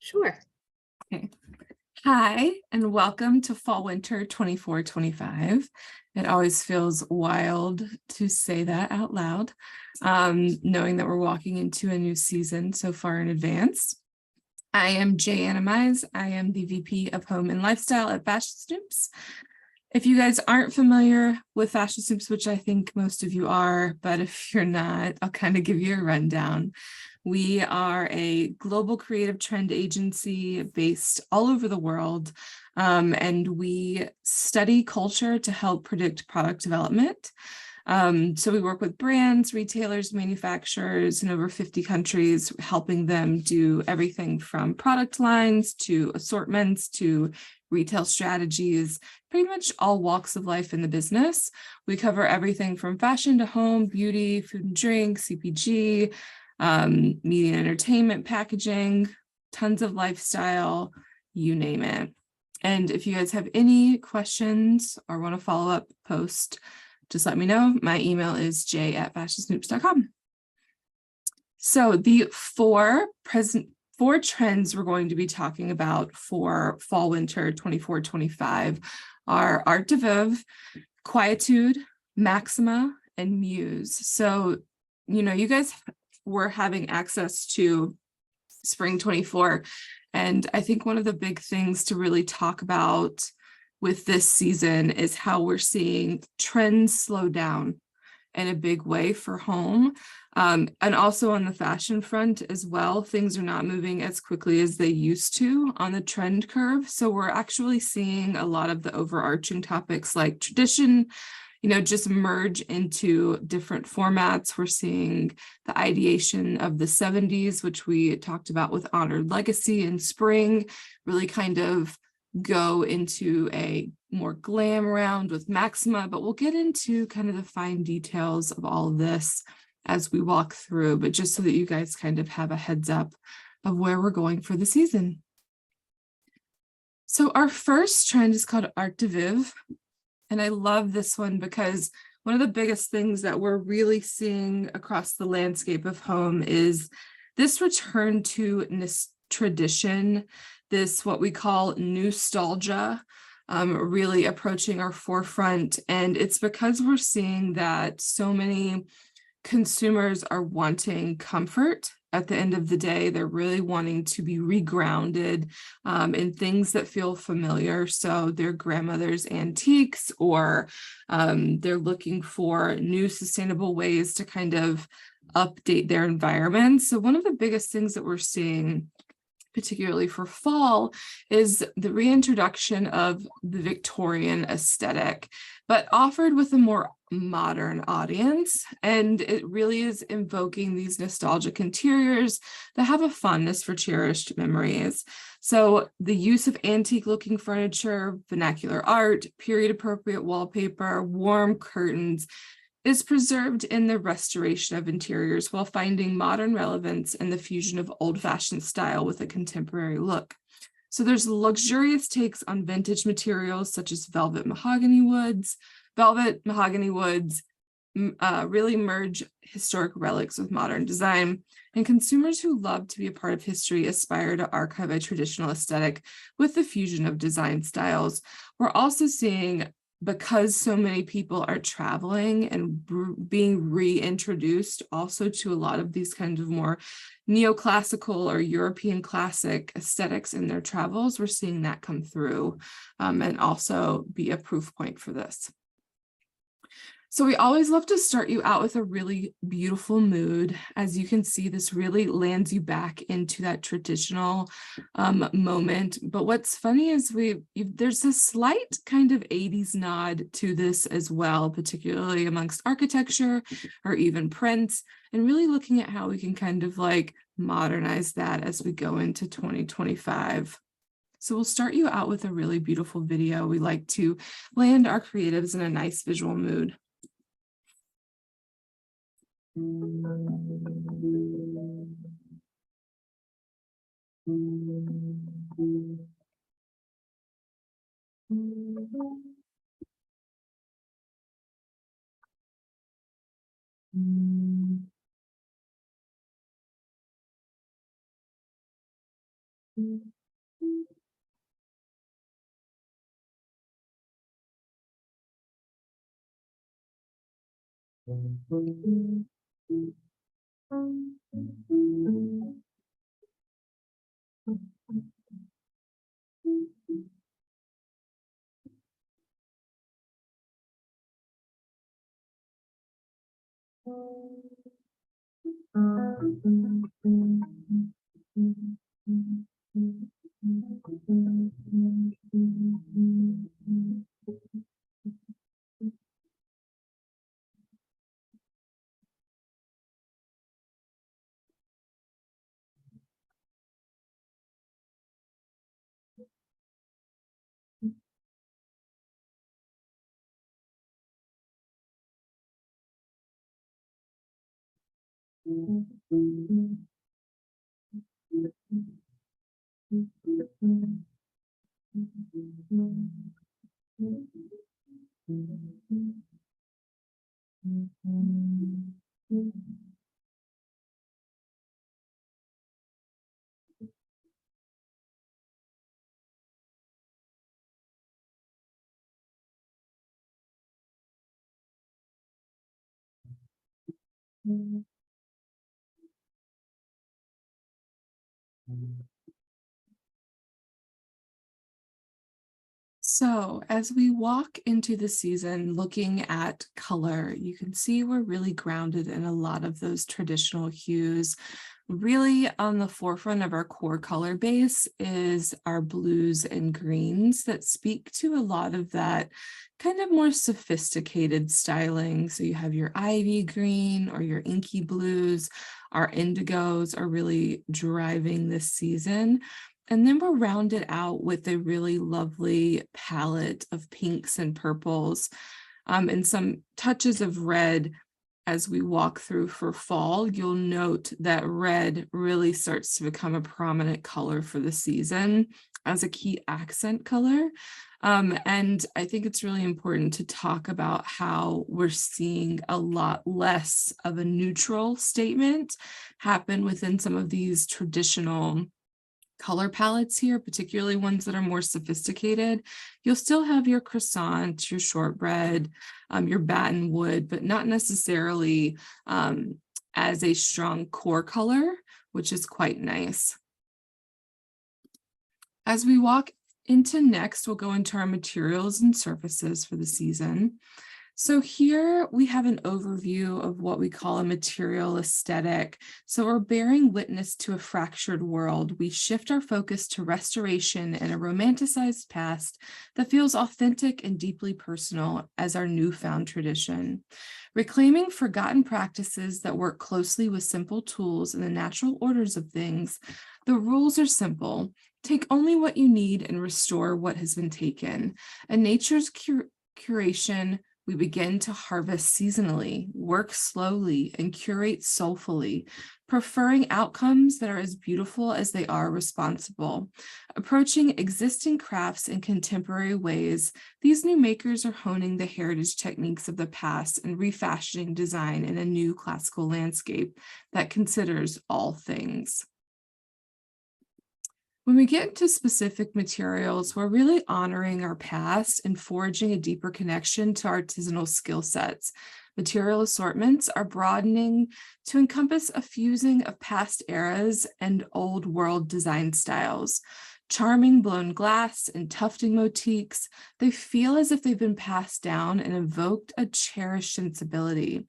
Sure. Okay. Hi, and welcome to Fall Winter 24-25. It always feels wild to say that out loud, knowing that we're walking into a new season so far in advance. I am Jay Anamize. I am the VP of Home and Lifestyle at Fashion Snoops. If you guys aren't familiar with Fashion Snoops, which I think most of you are, but if you're not, I'll kind of give you a rundown. We are a global creative trend agency based all over the world, and we study culture to help predict product development. So we work with brands, retailers, manufacturers in over 50 countries, helping them do everything from product lines to assortments to retail strategies, pretty much all walks of life in the business. We cover everything from fashion to home, beauty, food and drink, CPG, media and entertainment, packaging, tons of lifestyle, you name it. And if you guys have any questions or want to follow up post, just let me know. My email is j@fashionsnoops.com. So the four trends we're going to be talking about for fall winter 24-25 are art de vivre, quietude, maxima, and muse. So, you guys were having access to spring 24. And I think one of the big things to really talk about with this season is how we're seeing trends slow down in a big way for home. And also on the fashion front as well, things are not moving as quickly as they used to on the trend curve. So we're actually seeing a lot of the overarching topics like tradition, just merge into different formats. We're seeing the ideation of the 70s, which we talked about with Honored Legacy in spring, really kind of go into a more glam round with Maxima, but we'll get into kind of the fine details of all of this as we walk through, but just so that you guys kind of have a heads up of where we're going for the season. So our first trend is called art de vivre. And I love this one because one of the biggest things that we're really seeing across the landscape of home is this return to tradition, this what we call nostalgia, really approaching our forefront. And it's because we're seeing that so many consumers are wanting comfort. At the end of the day, they're really wanting to be regrounded in things that feel familiar. So their grandmother's antiques, or they're looking for new sustainable ways to kind of update their environment. So one of the biggest things that we're seeing, particularly for fall, is the reintroduction of the Victorian aesthetic, but offered with a more modern audience. And it really is invoking these nostalgic interiors that have a fondness for cherished memories. So the use of antique looking furniture, vernacular art, period appropriate wallpaper, warm curtains is preserved in the restoration of interiors while finding modern relevance in the fusion of old-fashioned style with a contemporary look. So there's luxurious takes on vintage materials such as velvet mahogany woods. Really merge historic relics with modern design, and consumers who love to be a part of history aspire to archive a traditional aesthetic with the fusion of design styles. We're also seeing, because so many people are traveling and being reintroduced also to a lot of these kinds of more neoclassical or European classic aesthetics in their travels, we're seeing that come through and also be a proof point for this. So we always love to start you out with a really beautiful mood. As you can see, this really lands you back into that traditional moment. But what's funny is there's a slight kind of 80s nod to this as well, particularly amongst architecture or even prints, and really looking at how we can kind of like modernize that as we go into 2025. So we'll start you out with a really beautiful video. We like to land our creatives in a nice visual mood. So as we walk into the season looking at color, you can see we're really grounded in a lot of those traditional hues. Really on the forefront of our core color base is our blues and greens that speak to a lot of that kind of more sophisticated styling. So you have your ivy green or your inky blues. Our indigos are really driving this season. And then we're rounded out with a really lovely palette of pinks and purples, and some touches of red. As we walk through for fall, you'll note that red really starts to become a prominent color for the season as a key accent color. And I think it's really important to talk about how we're seeing a lot less of a neutral statement happen within some of these traditional color palettes here, particularly ones that are more sophisticated. You'll still have your croissant, your shortbread, your batten wood, but not necessarily as a strong core color, which is quite nice. As we walk into next, we'll go into our materials and surfaces for the season. So here we have an overview of what we call a material aesthetic. So we're bearing witness to a fractured world. We shift our focus to restoration and a romanticized past that feels authentic and deeply personal as our newfound tradition. Reclaiming forgotten practices that work closely with simple tools and the natural orders of things, the rules are simple. Take only what you need and restore what has been taken. A nature's curation, we begin to harvest seasonally, work slowly, and curate soulfully, preferring outcomes that are as beautiful as they are responsible. Approaching existing crafts in contemporary ways, these new makers are honing the heritage techniques of the past and refashioning design in a new classical landscape that considers all things. When we get into specific materials, we're really honoring our past and forging a deeper connection to artisanal skill sets. Material assortments are broadening to encompass a fusing of past eras and old world design styles. Charming blown glass and tufting motifs, they feel as if they've been passed down and evoked a cherished sensibility.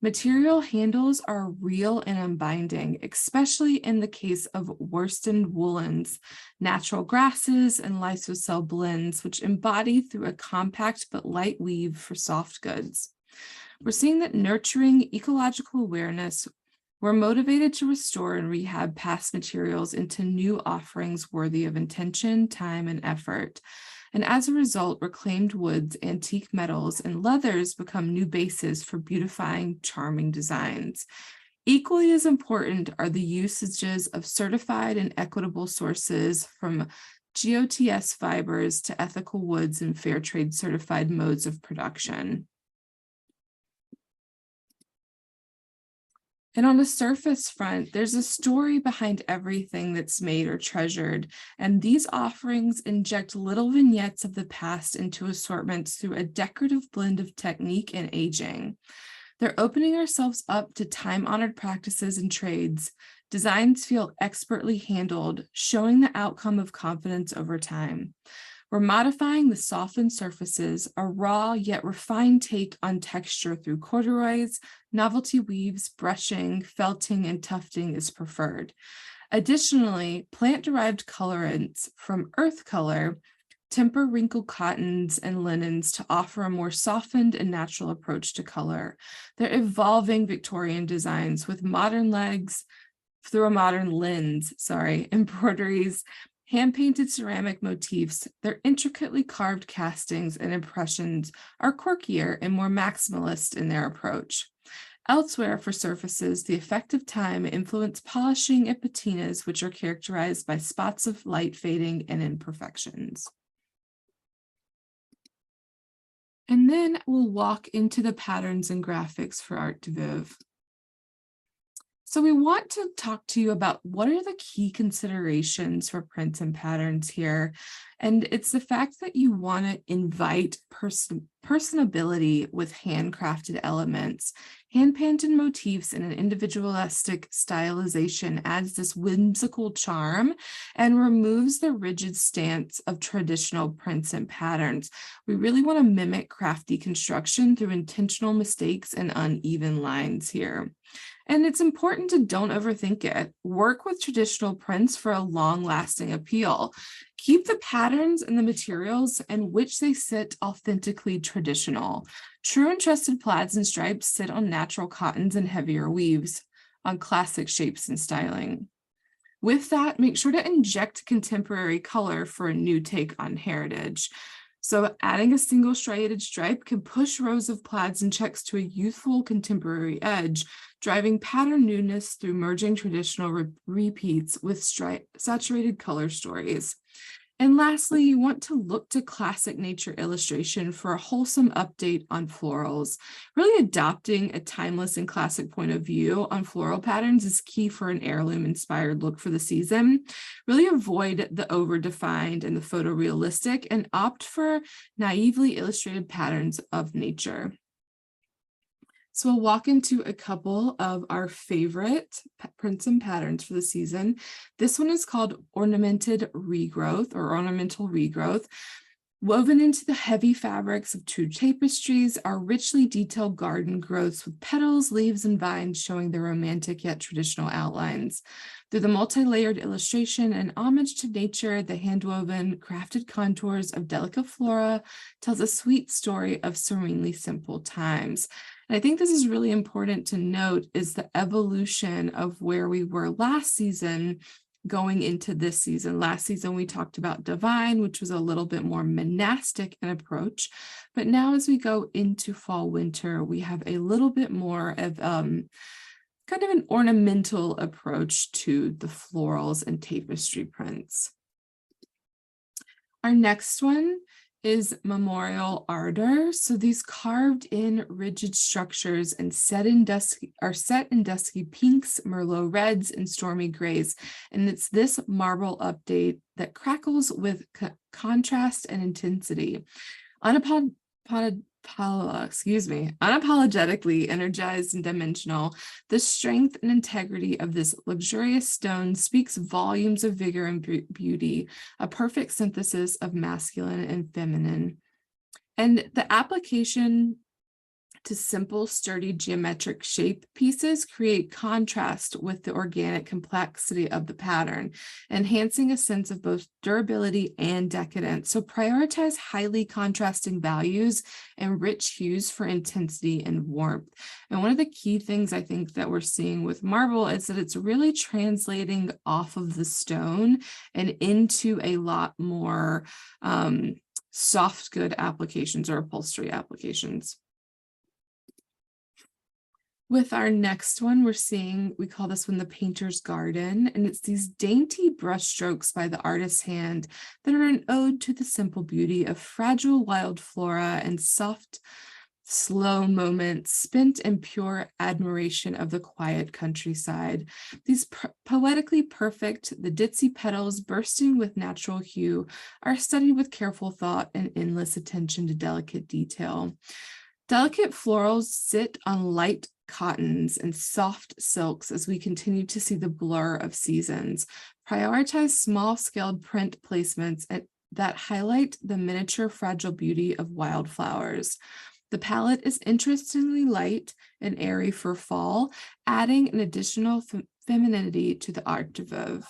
Material handles are real and unbinding, especially in the case of worsted woolens, natural grasses, and lysocell blends, which embody through a compact but light weave for soft goods. We're seeing that nurturing ecological awareness, we're motivated to restore and rehab past materials into new offerings worthy of intention, time, and effort. And as a result, reclaimed woods, antique metals, and leathers become new bases for beautifying, charming designs. Equally as important are the usages of certified and equitable sources, from GOTS fibers to ethical woods and fair trade certified modes of production. And on the surface front, there's a story behind everything that's made or treasured. And these offerings inject little vignettes of the past into assortments through a decorative blend of technique and aging. They're opening ourselves up to time-honored practices and trades. Designs feel expertly handled, showing the outcome of confidence over time. We're modifying the softened surfaces, a raw yet refined take on texture through corduroys, novelty weaves, brushing, felting, and tufting is preferred. Additionally, plant-derived colorants from earth color temper wrinkled cottons and linens to offer a more softened and natural approach to color. They're evolving Victorian designs with modern legs through a modern lens, embroideries, hand-painted ceramic motifs. Their intricately carved castings and impressions are quirkier and more maximalist in their approach. Elsewhere for surfaces, the effective time influenced polishing and patinas, which are characterized by spots of light fading and imperfections. And then we'll walk into the patterns and graphics for Art de Vivre. So we want to talk to you about what are the key considerations for prints and patterns here. And it's the fact that you want to invite personability with handcrafted elements. Hand-painted motifs and an individualistic stylization adds this whimsical charm and removes the rigid stance of traditional prints and patterns. We really want to mimic crafty construction through intentional mistakes and uneven lines here. And it's important to don't overthink it. Work with traditional prints for a long-lasting appeal. Keep the patterns and the materials in which they sit authentically traditional. True and trusted plaids and stripes sit on natural cottons and heavier weaves, on classic shapes and styling. With that, make sure to inject contemporary color for a new take on heritage. So adding a single striated stripe can push rows of plaids and checks to a youthful contemporary edge, driving pattern newness through merging traditional repeats with saturated color stories. And lastly, you want to look to classic nature illustration for a wholesome update on florals. Really adopting a timeless and classic point of view on floral patterns is key for an heirloom-inspired look for the season. Really avoid the over-defined and the photorealistic and opt for naively illustrated patterns of nature. So we'll walk into a couple of our favorite prints and patterns for the season. This one is called Ornamented Regrowth or Ornamental Regrowth. Woven into the heavy fabrics of true tapestries are richly detailed garden growths with petals, leaves, and vines showing their romantic yet traditional outlines. Through the multi-layered illustration and homage to nature, the hand-woven, crafted contours of delicate flora tells a sweet story of serenely simple times. And I think this is really important to note is the evolution of where we were last season going into this season. Last season, we talked about divine, which was a little bit more monastic in approach. But now as we go into fall, winter, we have a little bit more of kind of an ornamental approach to the florals and tapestry prints. Our next one is Memorial Ardor. So these carved in rigid structures and set in dusky pinks, Merlot reds, and stormy grays. And it's this marble update that crackles with contrast and intensity. Unapologetically energized and dimensional, the strength and integrity of this luxurious stone speaks volumes of vigor and beauty, a perfect synthesis of masculine and feminine. And the application to simple, sturdy geometric shape pieces create contrast with the organic complexity of the pattern, enhancing a sense of both durability and decadence. So prioritize highly contrasting values and rich hues for intensity and warmth. And one of the key things I think that we're seeing with marble is that it's really translating off of the stone and into a lot more soft good applications or upholstery applications. With our next one, we call this one the Painter's Garden, and it's these dainty brush strokes by the artist's hand that are an ode to the simple beauty of fragile wild flora and soft slow moments spent in pure admiration of the quiet countryside. These poetically perfect, the ditzy petals bursting with natural hue, are studied with careful thought and endless attention to delicate detail. Delicate florals sit on light cottons and soft silks as we continue to see the blur of seasons. Prioritize small-scaled print placements that highlight the miniature fragile beauty of wildflowers. The palette is interestingly light and airy for fall, adding an additional femininity to the art de veuve.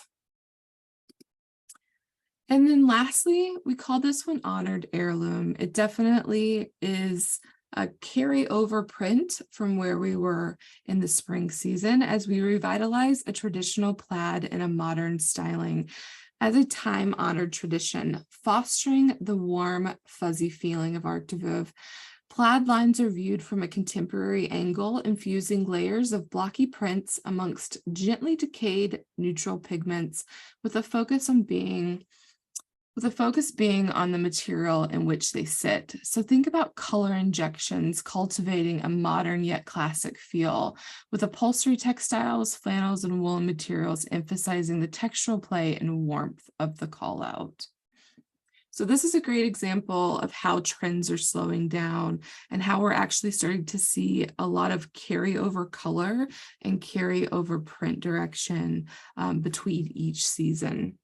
And then lastly, we call this one Honored Heirloom. It definitely is a carryover print from where we were in the spring season as we revitalize a traditional plaid in a modern styling as a time-honored tradition, fostering the warm, fuzzy feeling of art de veuve. Plaid lines are viewed from a contemporary angle, infusing layers of blocky prints amongst gently decayed neutral pigments with a focus being on the material in which they sit. So think about color injections cultivating a modern yet classic feel, with upholstery textiles, flannels, and woolen materials emphasizing the textural play and warmth of the call out. So this is a great example of how trends are slowing down and how we're actually starting to see a lot of carryover color and carryover print direction between each season.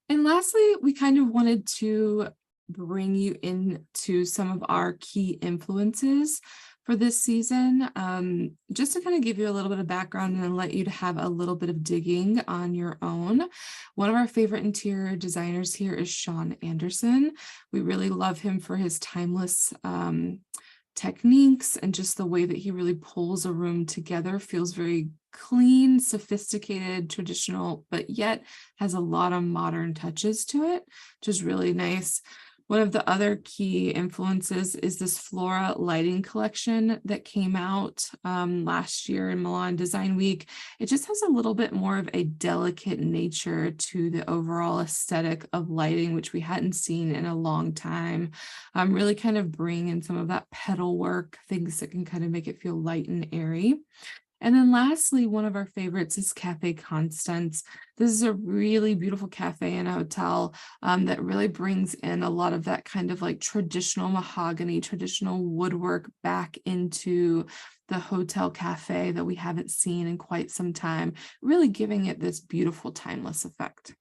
And lastly, we kind of wanted to bring you into some of our key influences for this season, just to kind of give you a little bit of background and let you to have a little bit of digging on your own. One of our favorite interior designers here is Sean Anderson. We really love him for his timeless techniques and just the way that he really pulls a room together. Feels very clean, sophisticated, traditional, but yet has a lot of modern touches to it, which is really nice. One of the other key influences is this Flora lighting collection that came out last year in Milan Design Week. It just has a little bit more of a delicate nature to the overall aesthetic of lighting, which we hadn't seen in a long time. Really kind of bring in some of that petal work, things that can kind of make it feel light and airy. And then lastly, one of our favorites is Cafe Constance. This is a really beautiful cafe and a hotel that really brings in a lot of that kind of like traditional mahogany, traditional woodwork back into the hotel cafe that we haven't seen in quite some time, really giving it this beautiful timeless effect.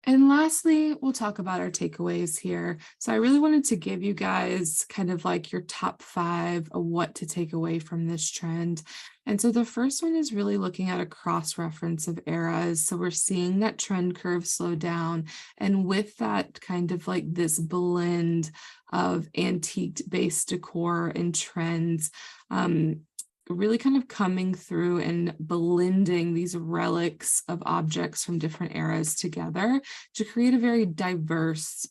And lastly, we'll talk about our takeaways here. So I really wanted to give you guys kind of like your top 5 of what to take away from this trend. And so the first one is really looking at a cross-reference of eras. So we're seeing that trend curve slow down. And with that kind of like this blend of antique-based decor and trends, really kind of coming through and blending these relics of objects from different eras together to create a very diverse,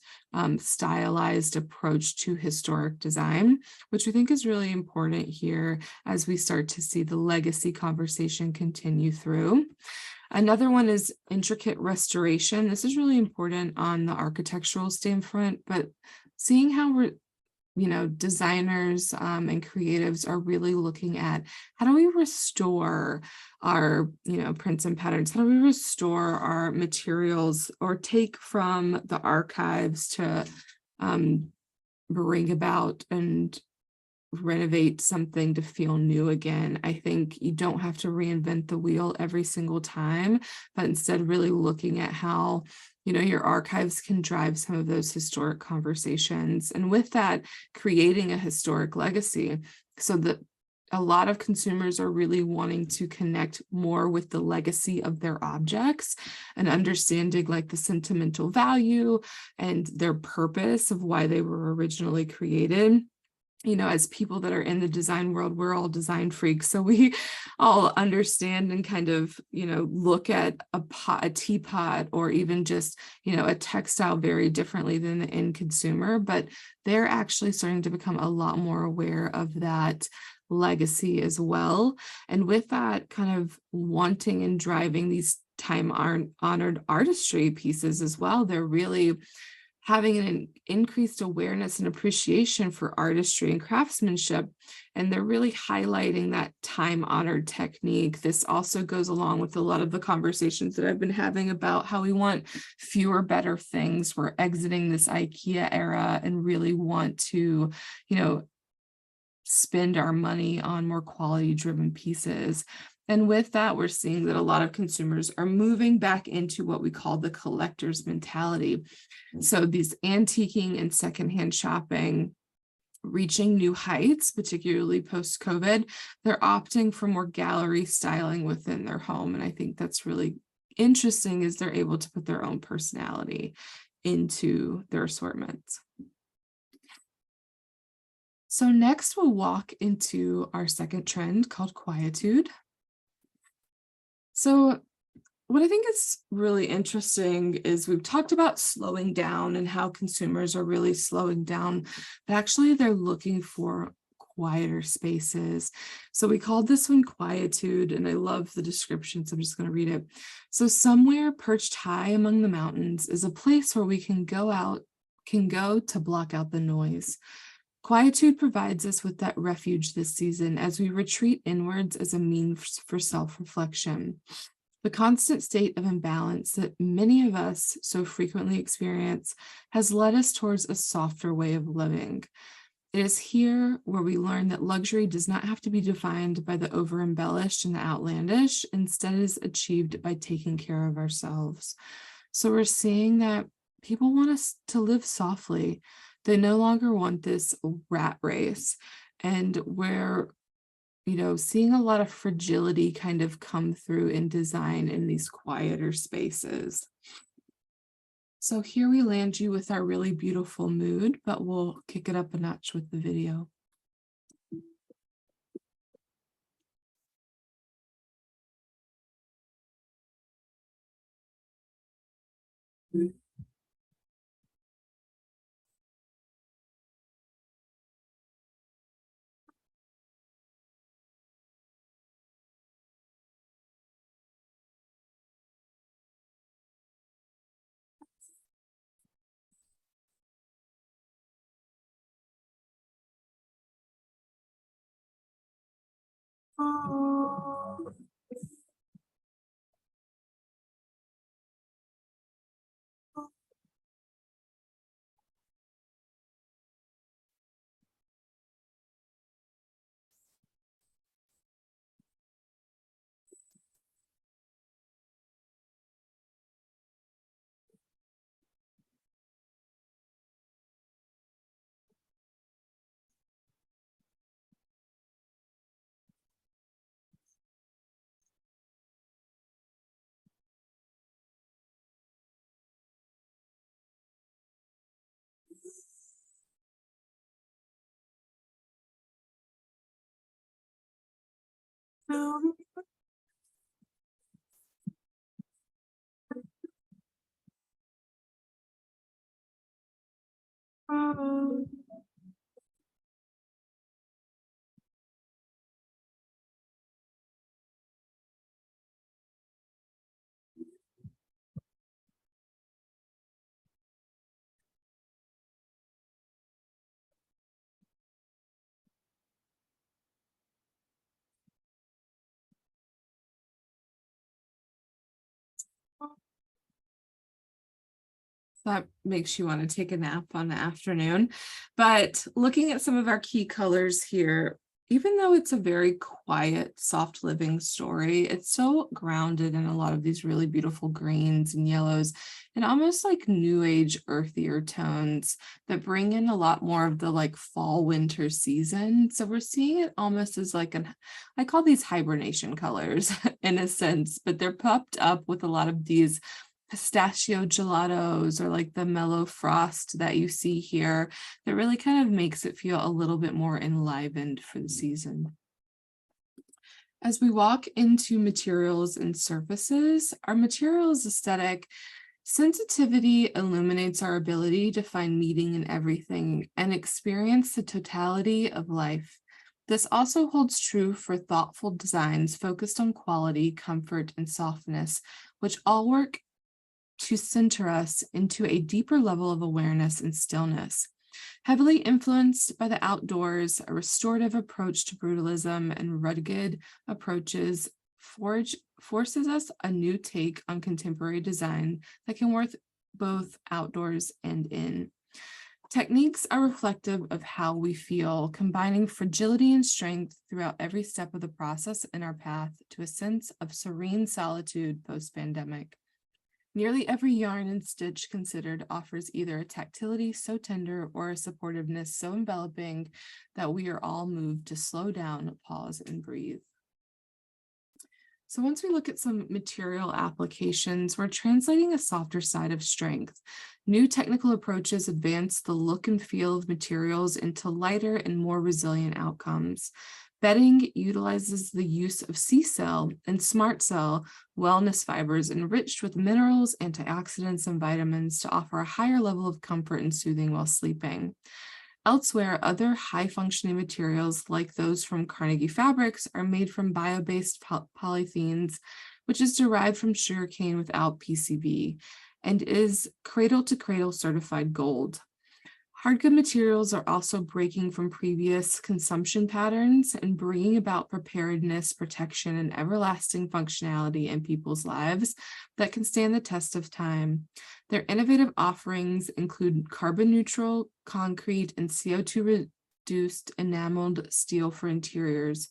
stylized approach to historic design, which we think is really important here as we start to see the legacy conversation continue through. Another one is intricate restoration. This is really important on the architectural standpoint, but seeing how designers and creatives are really looking at how do we restore our, prints and patterns? How do we restore our materials or take from the archives to bring about and renovate something to feel new again? I think you don't have to reinvent the wheel every single time, but instead really looking at how your archives can drive some of those historic conversations. And with that, creating a historic legacy so that a lot of consumers are really wanting to connect more with the legacy of their objects and understanding like the sentimental value and their purpose of why they were originally created. As people that are in the design world, we're all design freaks. So we all understand and kind of, look at a teapot or even just, a textile very differently than the end consumer, but they're actually starting to become a lot more aware of that legacy as well. And with that kind of wanting and driving these time-honored artistry pieces as well, they're really having an increased awareness and appreciation for artistry and craftsmanship. And they're really highlighting that time-honored technique. This also goes along with a lot of the conversations that I've been having about how we want fewer, better things. We're exiting this IKEA era and really want to, spend our money on more quality-driven pieces. And with that, we're seeing that a lot of consumers are moving back into what we call the collector's mentality. So these antiquing and secondhand shopping reaching new heights, particularly post-COVID, they're opting for more gallery styling within their home. And I think that's really interesting, is they're able to put their own personality into their assortments. So next we'll walk into our second trend called quietude. So what I think is really interesting is we've talked about slowing down and how consumers are really slowing down, but actually they're looking for quieter spaces. So we called this one quietude, and I love the description, so I'm just going to read it. So somewhere perched high among the mountains is a place where we can go to block out the noise. Quietude provides us with that refuge this season as we retreat inwards as a means for self-reflection. The constant state of imbalance that many of us so frequently experience has led us towards a softer way of living. It is here where we learn that luxury does not have to be defined by the over-embellished and the outlandish. Instead, it is achieved by taking care of ourselves. So we're seeing that people want us to live softly. They no longer want this rat race. And we're seeing a lot of fragility kind of come through in design in these quieter spaces. So here we land you with our really beautiful mood, but we'll kick it up a notch with the video. That makes you want to take a nap on the afternoon. But looking at some of our key colors here, even though it's a very quiet, soft living story, it's so grounded in a lot of these really beautiful greens and yellows and almost like new age earthier tones that bring in a lot more of the like fall winter season. So we're seeing it almost as like I call these hibernation colors in a sense, but they're popped up with a lot of these pistachio gelatos or like the mellow frost that you see here that really kind of makes it feel a little bit more enlivened for the season. As we walk into materials and surfaces, our materials aesthetic sensitivity illuminates our ability to find meaning in everything and experience the totality of life. This also holds true for thoughtful designs focused on quality, comfort, and softness, which all work to center us into a deeper level of awareness and stillness. Heavily influenced by the outdoors, a restorative approach to brutalism and rugged approaches forces us a new take on contemporary design that can work both outdoors and in. Techniques are reflective of how we feel, combining fragility and strength throughout every step of the process in our path to a sense of serene solitude post-pandemic. Nearly every yarn and stitch considered offers either a tactility so tender or a supportiveness so enveloping that we are all moved to slow down, pause, and breathe. So once we look at some material applications, we're translating a softer side of strength. New technical approaches advance the look and feel of materials into lighter and more resilient outcomes. Bedding utilizes the use of C-cell and smart cell wellness fibers enriched with minerals, antioxidants, and vitamins to offer a higher level of comfort and soothing while sleeping. Elsewhere, other high-functioning materials like those from Carnegie Fabrics are made from bio-based polythenes, which is derived from sugarcane without PCB and is cradle-to-cradle certified gold. Hardgood materials are also breaking from previous consumption patterns and bringing about preparedness, protection, and everlasting functionality in people's lives that can stand the test of time. Their innovative offerings include carbon-neutral concrete and CO2-reduced enameled steel for interiors.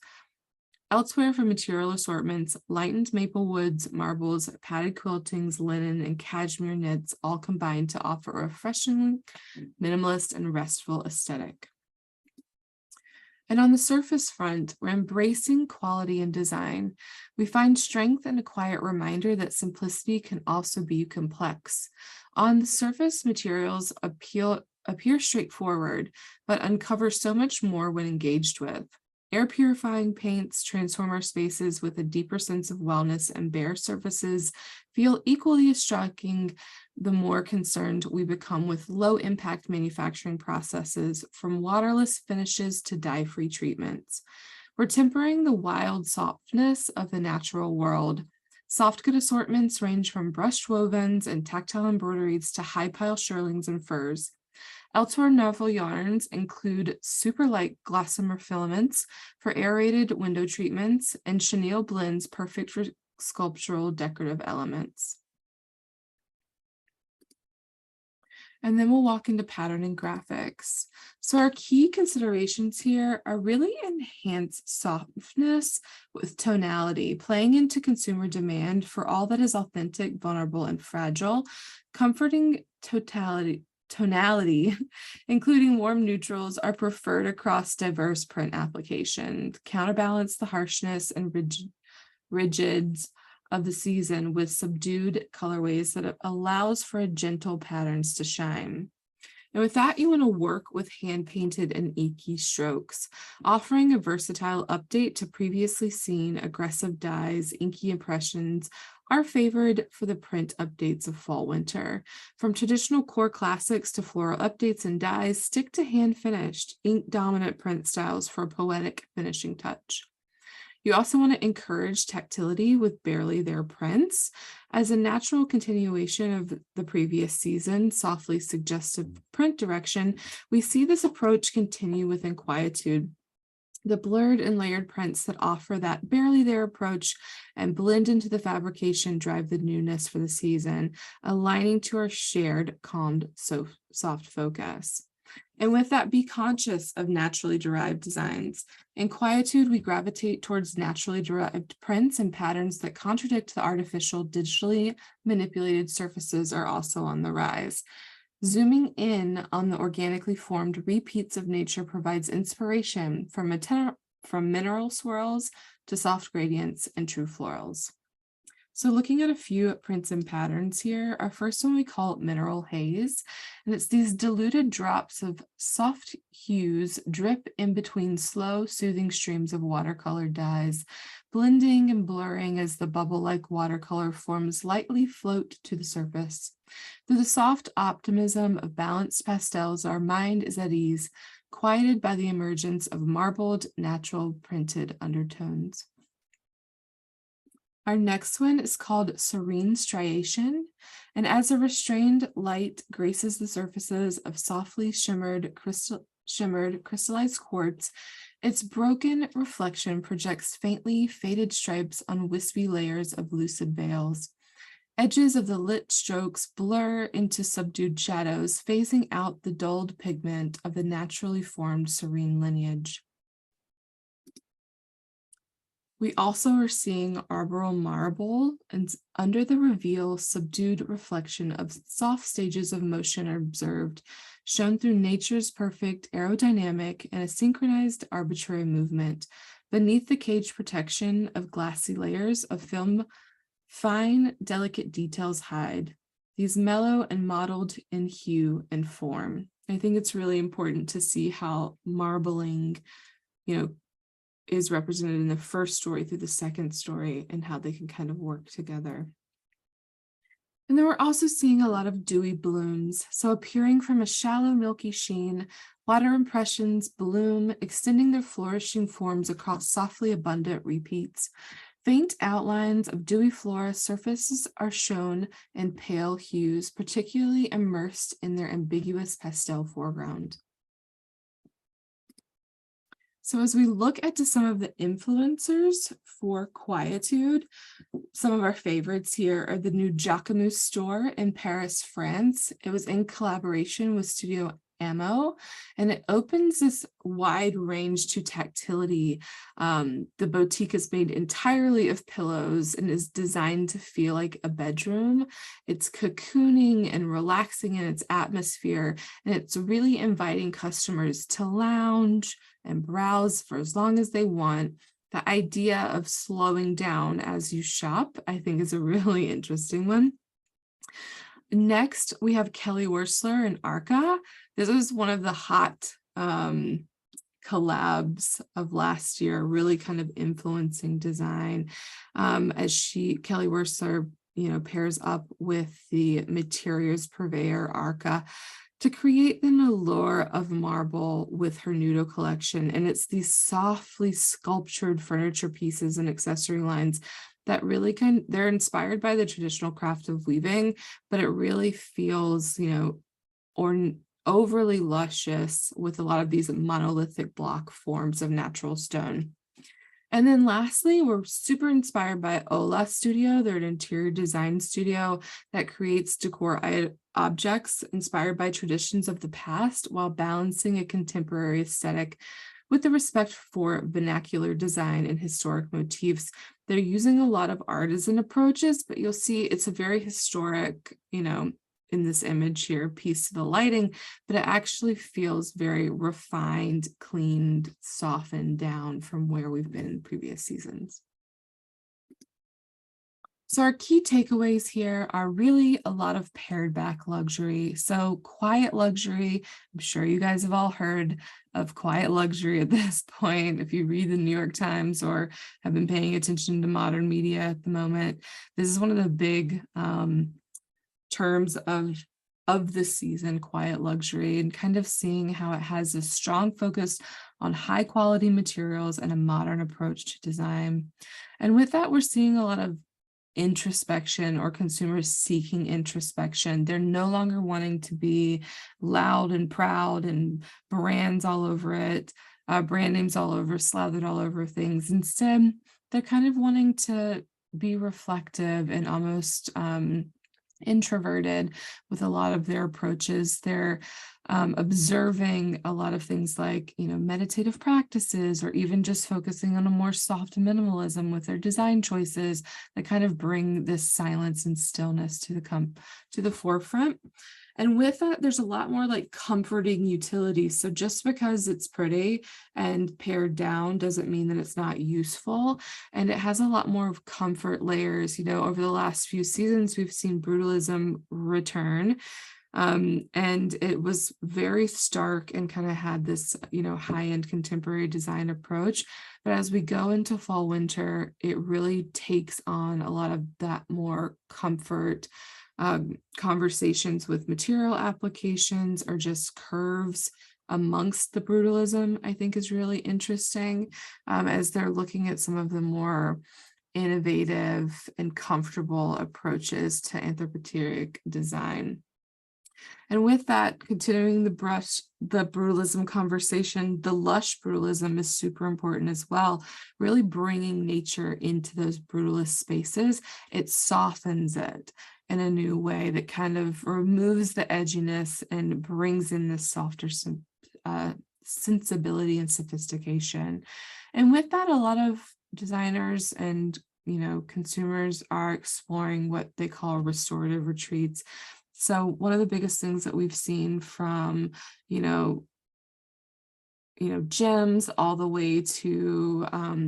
Elsewhere for material assortments, lightened maple woods, marbles, padded quiltings, linen, and cashmere knits all combine to offer a refreshing, minimalist, and restful aesthetic. And on the surface front, we're embracing quality and design. We find strength in a quiet reminder that simplicity can also be complex. On the surface, materials appear straightforward, but uncover so much more when engaged with. Air purifying paints transform our spaces with a deeper sense of wellness, and bare surfaces feel equally as striking the more concerned we become with low impact manufacturing processes, from waterless finishes to dye-free treatments. We're tempering the wild softness of the natural world. Soft good assortments range from brushed wovens and tactile embroideries to high pile shearlings and furs. Elsewhere, novel yarns include super light gossamer filaments for aerated window treatments and chenille blends perfect for sculptural decorative elements. And then we'll walk into pattern and graphics. So our key considerations here are really enhanced softness with tonality, playing into consumer demand for all that is authentic, vulnerable, and fragile, comforting tonality, including warm neutrals, are preferred across diverse print applications, counterbalance the harshness and rigids of the season with subdued colorways that allows for gentle patterns to shine. And with that, you want to work with hand-painted and inky strokes, offering a versatile update to previously seen aggressive dyes. Inky impressions are favored for the print updates of fall/winter. From traditional core classics to floral updates and dyes, stick to hand-finished, ink-dominant print styles for a poetic finishing touch. You also want to encourage tactility with barely there prints. As a natural continuation of the previous season, softly suggestive print direction, we see this approach continue with inquietude. The blurred and layered prints that offer that barely there approach and blend into the fabrication drive the newness for the season, aligning to our shared, calmed, soft focus. And with that, be conscious of naturally derived designs. In quietude, we gravitate towards naturally derived prints, and patterns that contradict the artificial, digitally manipulated surfaces are also on the rise. Zooming in on the organically formed repeats of nature provides inspiration from mineral swirls to soft gradients and true florals. So looking at a few prints and patterns here, our first one we call mineral haze, and it's these diluted drops of soft hues drip in between slow, soothing streams of watercolor dyes, blending and blurring as the bubble-like watercolor forms lightly float to the surface. Through the soft optimism of balanced pastels, our mind is at ease, quieted by the emergence of marbled, natural printed undertones. Our next one is called Serene Striation, and as a restrained light graces the surfaces of softly shimmered crystallized quartz, its broken reflection projects faintly faded stripes on wispy layers of lucid veils. Edges of the lit strokes blur into subdued shadows, phasing out the dulled pigment of the naturally formed serene lineage. We also are seeing arboreal marble, and under the reveal, subdued reflection of soft stages of motion are observed, shown through nature's perfect aerodynamic and a synchronized arbitrary movement. Beneath the cage protection of glassy layers of film, fine, delicate details hide. These mellow and mottled in hue and form. I think it's really important to see how marbling, is represented in the first story through the second story and how they can kind of work together. And then we're also seeing a lot of dewy blooms. So appearing from a shallow milky sheen, water impressions bloom, extending their flourishing forms across softly abundant repeats. Faint outlines of dewy flora surfaces are shown in pale hues, particularly immersed in their ambiguous pastel foreground. So as we look at some of the influencers for quietude, some of our favorites here are the new Jacquemus store in Paris, France. It was in collaboration with Studio Ammo, and it opens this wide range to tactility. The boutique is made entirely of pillows and is designed to feel like a bedroom. It's cocooning and relaxing in its atmosphere, and it's really inviting customers to lounge and browse for as long as they want. The idea of slowing down as you shop, I think, is a really interesting one. Next, we have Kelly Wearstler and Arca. This was one of the hot collabs of last year, really kind of influencing design as Kelly Wearstler, pairs up with the materials purveyor Arca to create an allure of marble with her Nudo collection. And it's these softly sculptured furniture pieces and accessory lines that really they're inspired by the traditional craft of weaving, but it really feels, or overly luscious with a lot of these monolithic block forms of natural stone. And then lastly, we're super inspired by Ola Studio. They're an interior design studio that creates decor objects inspired by traditions of the past while balancing a contemporary aesthetic with the respect for vernacular design and historic motifs. They're using a lot of artisan approaches, but you'll see it's a very historic, in this image here, piece to the lighting, but it actually feels very refined, cleaned, softened down from where we've been in previous seasons. So our key takeaways here are really a lot of pared back luxury. So quiet luxury, I'm sure you guys have all heard of quiet luxury at this point. If you read the New York Times or have been paying attention to modern media at the moment, this is one of the big terms of the season, quiet luxury, and kind of seeing how it has a strong focus on high quality materials and a modern approach to design. And with that, we're seeing a lot of introspection, or consumers seeking introspection. They're no longer wanting to be loud and proud and brands all over it, brand names all over, slathered all over things. Instead, they're kind of wanting to be reflective and almost introverted with a lot of their approaches. They're observing a lot of things like, meditative practices, or even just focusing on a more soft minimalism with their design choices that kind of bring this silence and stillness to the forefront. And with that, there's a lot more like comforting utility. So just because it's pretty and pared down doesn't mean that it's not useful. And it has a lot more of comfort layers. Over the last few seasons, we've seen brutalism return. And it was very stark and kind of had this, high-end contemporary design approach. But as we go into fall, winter, it really takes on a lot of that more comfort conversations with material applications, or just curves amongst the brutalism, I think is really interesting as they're looking at some of the more innovative and comfortable approaches to anthropomorphic design. And with that, continuing the brutalism conversation, the lush brutalism is super important as well, really bringing nature into those brutalist spaces. It softens it in a new way that kind of removes the edginess and brings in this softer sensibility and sophistication. And with that, a lot of designers and consumers are exploring what they call restorative retreats. So one of the biggest things that we've seen from, gyms all the way to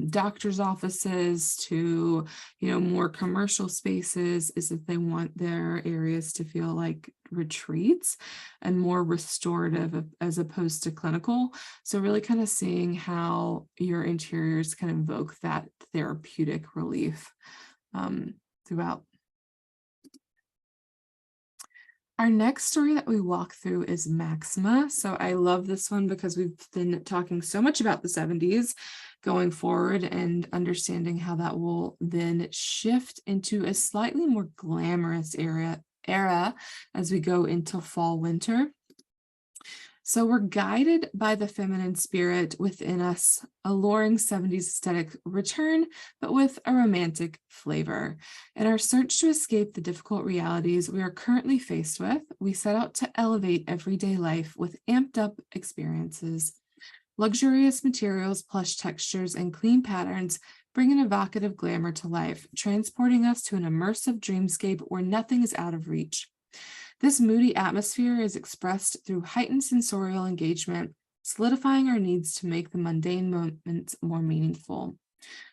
doctors' offices to, more commercial spaces is that they want their areas to feel like retreats and more restorative as opposed to clinical. So really kind of seeing how your interiors can evoke that therapeutic relief throughout. Our next story that we walk through is Maxima. So I love this one because we've been talking so much about the 70s going forward and understanding how that will then shift into a slightly more glamorous era as we go into fall, winter. So we're guided by the feminine spirit within us, alluring 70s aesthetic return, but with a romantic flavor. In our search to escape the difficult realities we are currently faced with, we set out to elevate everyday life with amped up experiences. Luxurious materials, plush textures, and clean patterns bring an evocative glamour to life, transporting us to an immersive dreamscape where nothing is out of reach. This moody atmosphere is expressed through heightened sensorial engagement, solidifying our needs to make the mundane moments more meaningful.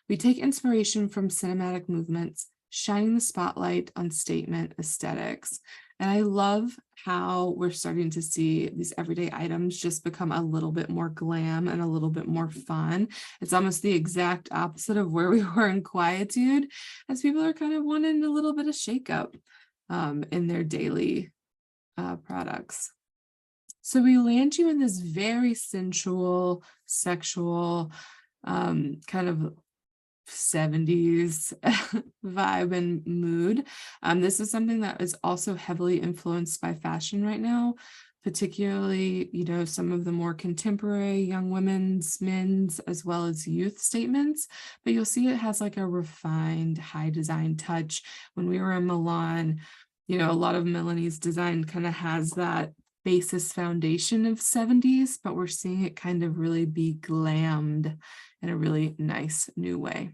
We take inspiration from cinematic movements, shining the spotlight on statement aesthetics. And I love how we're starting to see these everyday items just become a little bit more glam and a little bit more fun. It's almost the exact opposite of where we were in quietude, as people are kind of wanting a little bit of shakeup in their daily products. So we land you in this very sensual, sexual, kind of 70s vibe and mood. This is something that is also heavily influenced by fashion right now, particularly, some of the more contemporary young women's, men's, as well as youth statements. But you'll see it has like a refined, high design touch. When we were in Milan, a lot of Melanie's design kind of has that basis foundation of 70s, but we're seeing it kind of really be glammed in a really nice new way.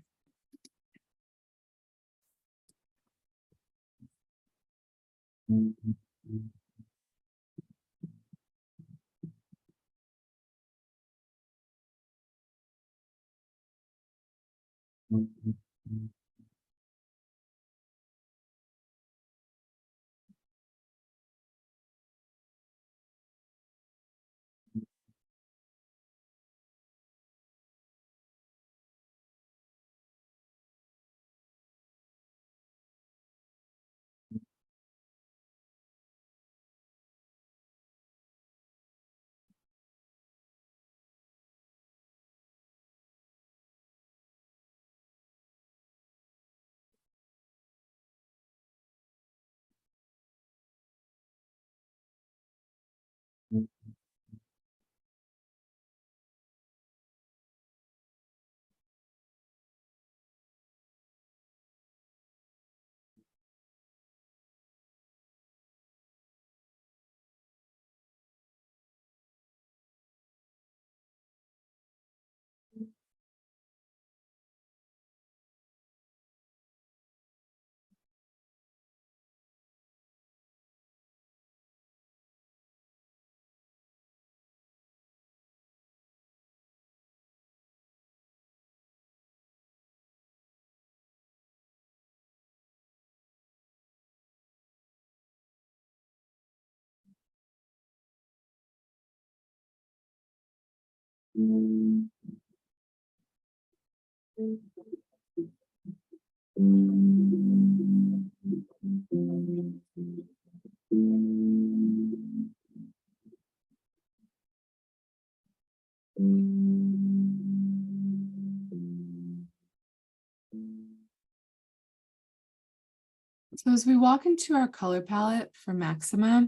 So as we walk into our color palette for Maxima,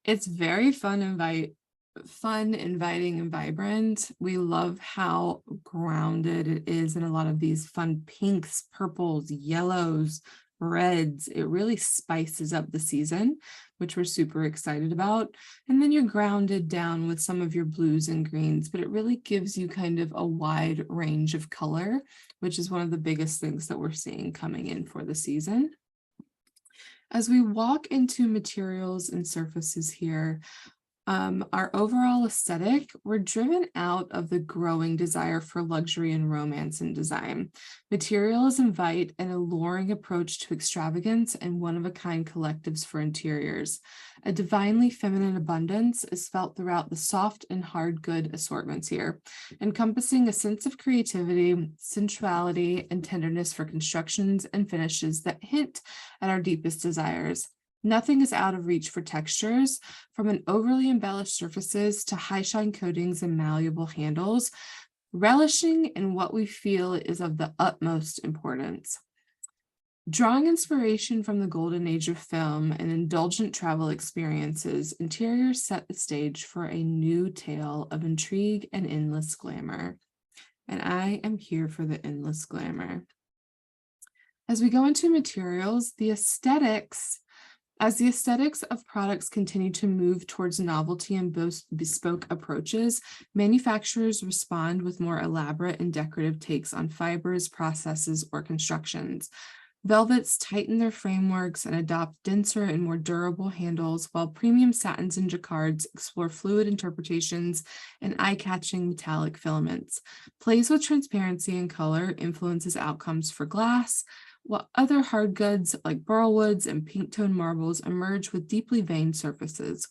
it's very fun, inviting, and vibrant. We love how grounded it is in a lot of these fun pinks, purples, yellows, reds. It really spices up the season, which we're super excited about. And then you're grounded down with some of your blues and greens, but it really gives you kind of a wide range of color, which is one of the biggest things that we're seeing coming in for the season. As we walk into materials and surfaces here, our overall aesthetic, we're driven out of the growing desire for luxury and romance in design. Materials invite an alluring approach to extravagance and one-of-a-kind collectives for interiors. A divinely feminine abundance is felt throughout the soft and hard good assortments here, encompassing a sense of creativity, sensuality, and tenderness for constructions and finishes that hint at our deepest desires. Nothing is out of reach for textures, from an overly embellished surfaces to high shine coatings and malleable handles, relishing in what we feel is of the utmost importance. Drawing inspiration from the golden age of film and indulgent travel experiences, interiors set the stage for a new tale of intrigue and endless glamour. And I am here for the endless glamour. As we go into materials, as the aesthetics of products continue to move towards novelty and bespoke approaches, manufacturers respond with more elaborate and decorative takes on fibers, processes, or constructions. Velvets tighten their frameworks and adopt denser and more durable handles, while premium satins and jacquards explore fluid interpretations and eye-catching metallic filaments. Plays with transparency and color influences outcomes for glass, while other hard goods like burlwoods and pink tone marbles emerge with deeply veined surfaces.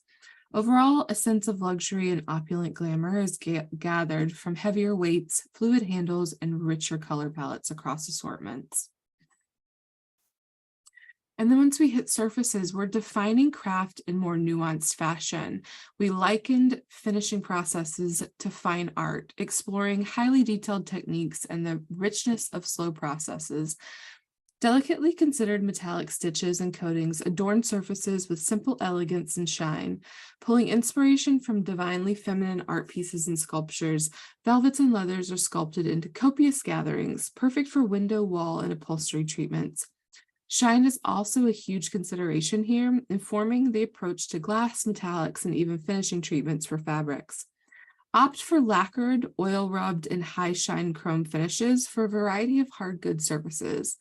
Overall, a sense of luxury and opulent glamour is gathered from heavier weights, fluid handles, and richer color palettes across assortments. And then once we hit surfaces, we're defining craft in more nuanced fashion. We likened finishing processes to fine art, exploring highly detailed techniques and the richness of slow processes. Delicately considered metallic stitches and coatings adorn surfaces with simple elegance and shine. Pulling inspiration from divinely feminine art pieces and sculptures, velvets and leathers are sculpted into copious gatherings, perfect for window, wall, and upholstery treatments. Shine is also a huge consideration here, informing the approach to glass, metallics, and even finishing treatments for fabrics. Opt for lacquered, oil-rubbed, and high-shine chrome finishes for a variety of hard good surfaces.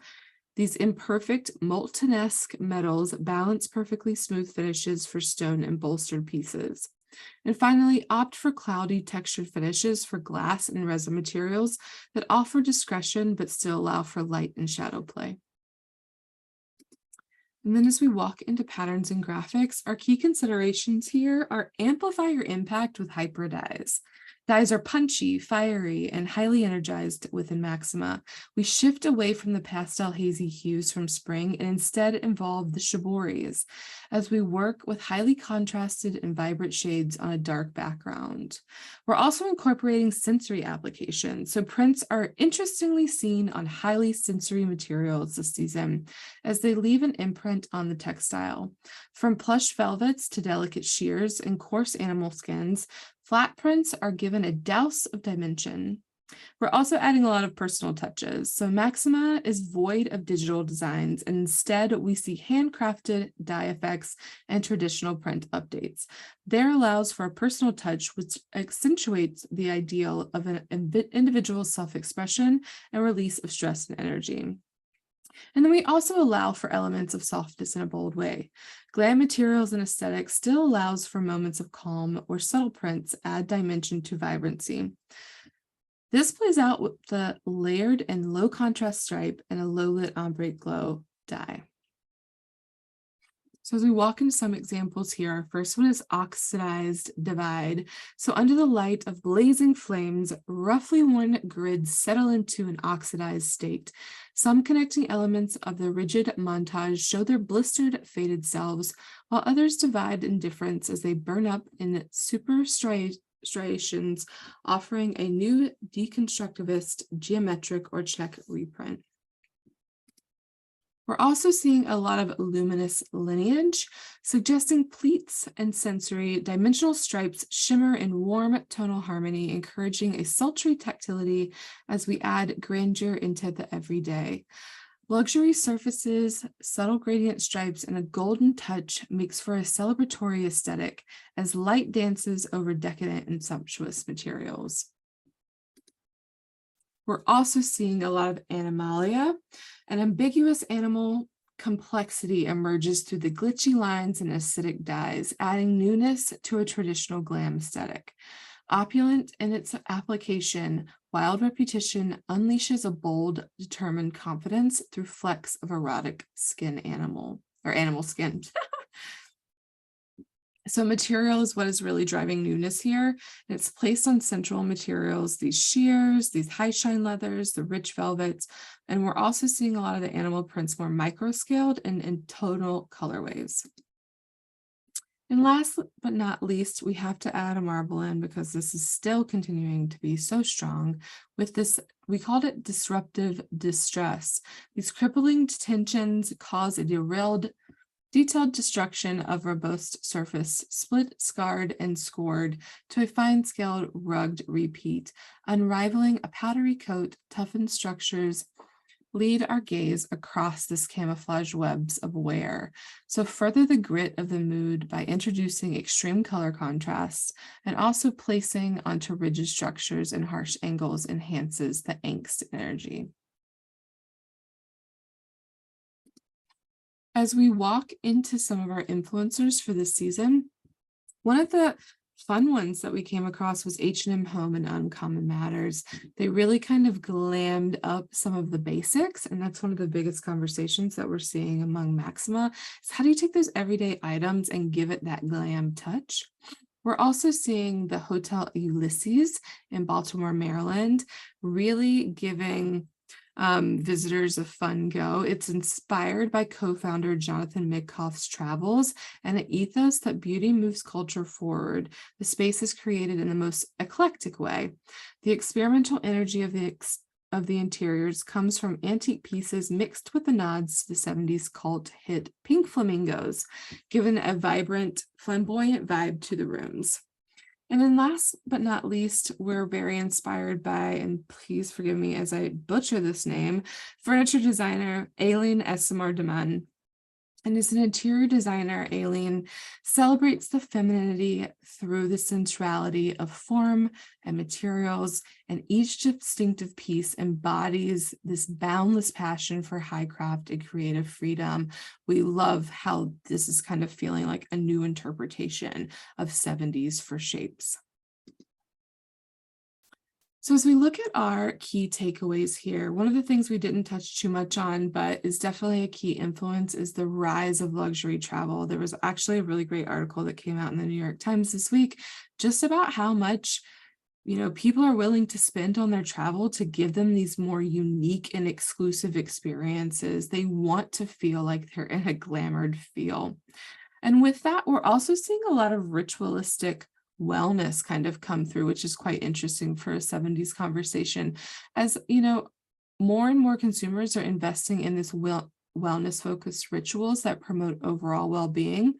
These imperfect, molten-esque metals balance perfectly smooth finishes for stone and bolstered pieces. And finally, opt for cloudy textured finishes for glass and resin materials that offer discretion but still allow for light and shadow play. And then as we walk into patterns and graphics, our key considerations here are amplify your impact with hyper dyes. Dyes are punchy, fiery, and highly energized within Maxima. We shift away from the pastel hazy hues from spring and instead involve the shiboris as we work with highly contrasted and vibrant shades on a dark background. We're also incorporating sensory applications. So prints are interestingly seen on highly sensory materials this season as they leave an imprint on the textile. From plush velvets to delicate sheers and coarse animal skins, flat prints are given a douse of dimension. We're also adding a lot of personal touches. So Maxima is void of digital designs, and instead we see handcrafted dye effects and traditional print updates. There allows for a personal touch, which accentuates the ideal of an individual self-expression and release of stress and energy. And then we also allow for elements of softness in a bold way. Glam materials and aesthetics still allows for moments of calm where subtle prints add dimension to vibrancy. This plays out with the layered and low contrast stripe and a low lit ombre glow dye. So as we walk into some examples here, our first one is oxidized divide. So under the light of blazing flames, roughly one grid settle into an oxidized state. Some connecting elements of the rigid montage show their blistered, faded selves, while others divide in difference as they burn up in striations, offering a new deconstructivist, geometric, or check reprint. We're also seeing a lot of luminous lineage, suggesting pleats and sensory dimensional stripes shimmer in warm tonal harmony, encouraging a sultry tactility as we add grandeur into the everyday. Luxury surfaces, subtle gradient stripes, and a golden touch makes for a celebratory aesthetic as light dances over decadent and sumptuous materials. We're also seeing a lot of animalia. An ambiguous animal complexity emerges through the glitchy lines and acidic dyes, adding newness to a traditional glam aesthetic. Opulent in its application, wild repetition unleashes a bold, determined confidence through flecks of erotic skin animal skin. So material is what is really driving newness here. And it's placed on central materials, these sheers, these high shine leathers, the rich velvets. And we're also seeing a lot of the animal prints more micro-scaled and in tonal colorways. And last but not least, we have to add a marble in because this is still continuing to be so strong with this, we called it disruptive distress. These crippling tensions cause a detailed destruction of robust surface, split, scarred, and scored to a fine-scaled, rugged repeat, unrivaling a powdery coat, toughened structures, lead our gaze across this camouflage webs of wear. So further the grit of the mood by introducing extreme color contrasts and also placing onto rigid structures and harsh angles enhances the angst energy. As we walk into some of our influencers for this season, one of the fun ones that we came across was H&M Home and Uncommon Matters. They really kind of glammed up some of the basics, and that's one of the biggest conversations that we're seeing among Maxima, is how do you take those everyday items and give it that glam touch? We're also seeing the Hotel Ulysses in Baltimore, Maryland, really giving visitors a fun go. It's inspired by co-founder Jonathan Midkoff's travels and the ethos that beauty moves culture forward. The space is created in the most eclectic way. The experimental energy of the interiors comes from antique pieces mixed with the nods to the 70s cult hit Pink Flamingos, giving a vibrant, flamboyant vibe to the rooms. And then last but not least, we're very inspired by, and please forgive me as I butcher this name, furniture designer Aileen Essamar-Daman. And as an interior designer, Aileen celebrates the femininity through the sensuality of form and materials, and each distinctive piece embodies this boundless passion for high craft and creative freedom. We love how this is kind of feeling like a new interpretation of 70s for shapes. So as we look at our key takeaways here, one of the things we didn't touch too much on, but is definitely a key influence, is the rise of luxury travel. There was actually a really great article that came out in the New York Times this week, just about how much, people are willing to spend on their travel to give them these more unique and exclusive experiences. They want to feel like they're in a glamored feel. And with that, we're also seeing a lot of ritualistic wellness kind of come through, which is quite interesting for a 70s conversation. As more and more consumers are investing in this wellness focused rituals that promote overall well-being.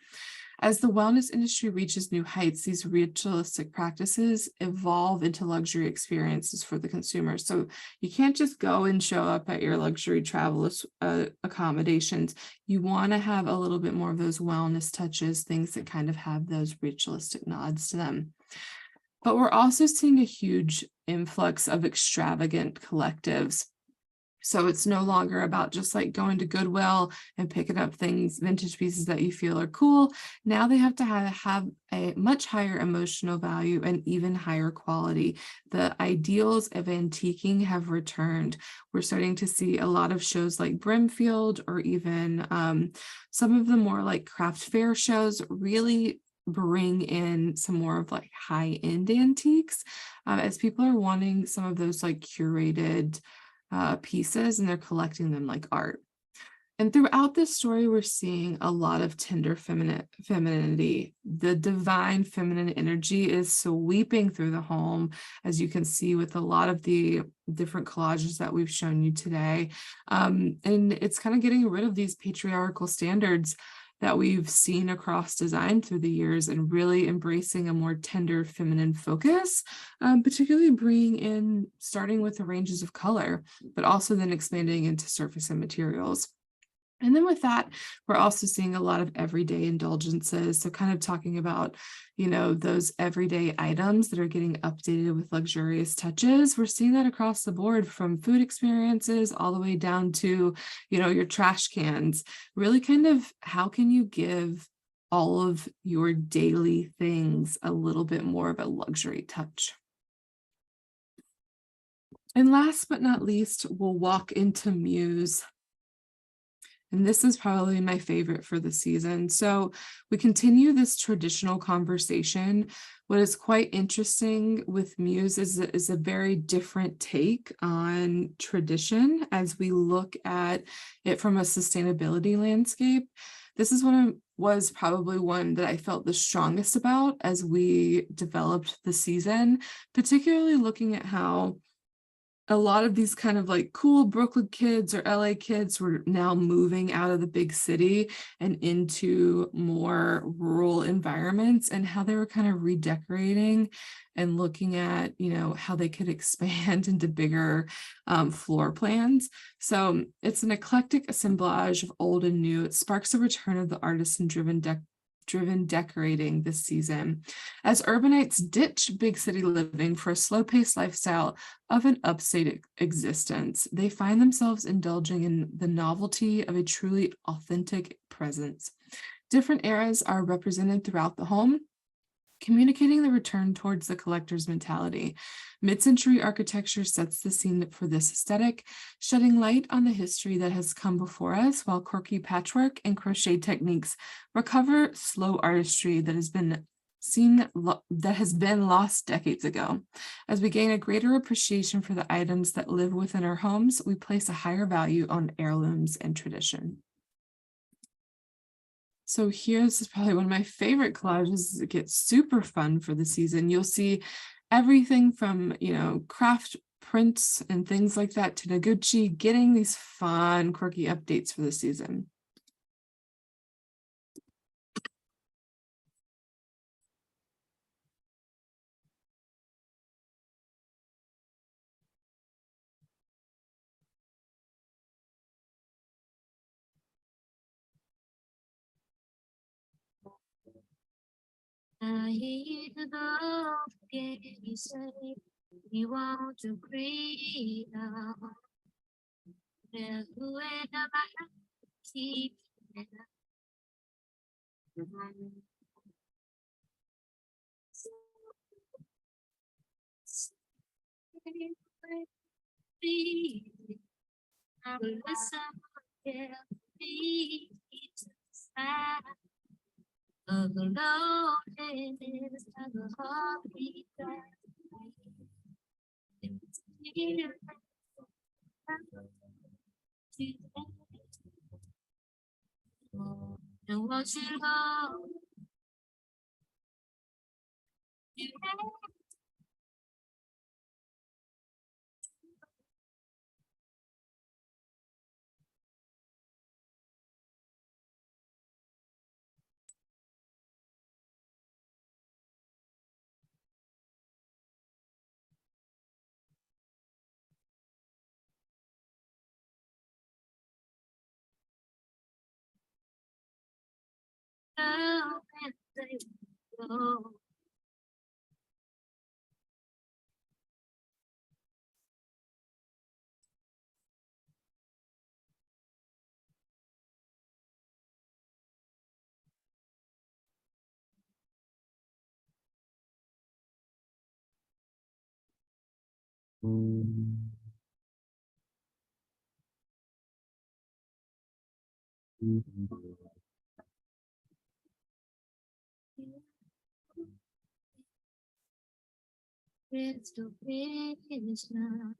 As the wellness industry reaches new heights, these ritualistic practices evolve into luxury experiences for the consumer. So you can't just go and show up at your luxury travel accommodations. You want to have a little bit more of those wellness touches, things that kind of have those ritualistic nods to them. But we're also seeing a huge influx of extravagant collectives. So it's no longer about just like going to Goodwill and picking up things, vintage pieces that you feel are cool. Now they have to have a much higher emotional value and even higher quality. The ideals of antiquing have returned. We're starting to see a lot of shows like Brimfield, or even some of the more like craft fair shows really bring in some more of like high-end antiques, as people are wanting some of those like curated pieces, and they're collecting them like art. And throughout this story, we're seeing a lot of tender femininity. The divine feminine energy is sweeping through the home, as you can see with a lot of the different collages that we've shown you today. And it's kind of getting rid of these patriarchal standards that we've seen across design through the years and really embracing a more tender feminine focus, particularly bringing in, starting with the ranges of color, but also then expanding into surface and materials. And then with that, we're also seeing a lot of everyday indulgences. So kind of talking about, those everyday items that are getting updated with luxurious touches. We're seeing that across the board, from food experiences all the way down to, your trash cans. Really kind of how can you give all of your daily things a little bit more of a luxury touch? And last but not least, we'll walk into Muse. And this is probably my favorite for the season. So we continue this traditional conversation. What is quite interesting with Muse is a very different take on tradition as we look at it from a sustainability landscape. This is was probably one that I felt the strongest about as we developed the season, particularly looking at how a lot of these kind of like cool Brooklyn kids or LA kids were now moving out of the big city and into more rural environments, and how they were kind of redecorating and looking at, how they could expand into bigger floor plans. So it's an eclectic assemblage of old and new. It sparks a return of the artisan-driven decorating this season, as urbanites ditch big city living for a slow-paced lifestyle of an upstate existence. They find themselves indulging in the novelty of a truly authentic presence. Different eras are represented throughout the home, communicating the return towards the collector's mentality. Mid-century architecture sets the scene for this aesthetic, shedding light on the history that has come before us, while quirky patchwork and crochet techniques recover slow artistry that has been lost decades ago. As we gain a greater appreciation for the items that live within our homes, we place a higher value on heirlooms and tradition. So here's probably one of my favorite collages. It gets super fun for the season. You'll see everything from, craft prints and things like that to Noguchi, getting these fun, quirky updates for the season. I hear the dog again, you say you want to create a who and I keep I will listen carefully to the side of the loneliness and the heartbeat that and what you know, you know, and they go. It's the finish now.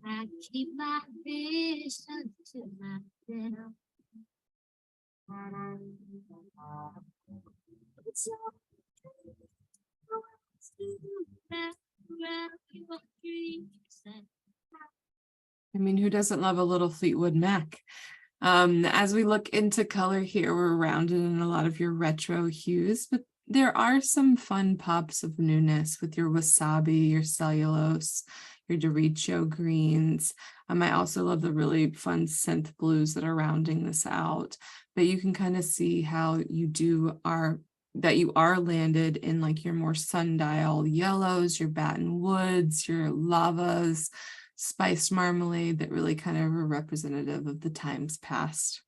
I keep my vision to my down. It's all I mean, who doesn't love a little Fleetwood Mac? As we look into color here, we're rounded in a lot of your retro hues, but there are some fun pops of newness with your wasabi, your cellulose, your derecho greens. I also love the really fun synth blues that are rounding this out, but you can kind of see how you are landed in like your more sundial yellows, your batten woods, your lavas, spiced marmalade that really kind of are representative of the times past.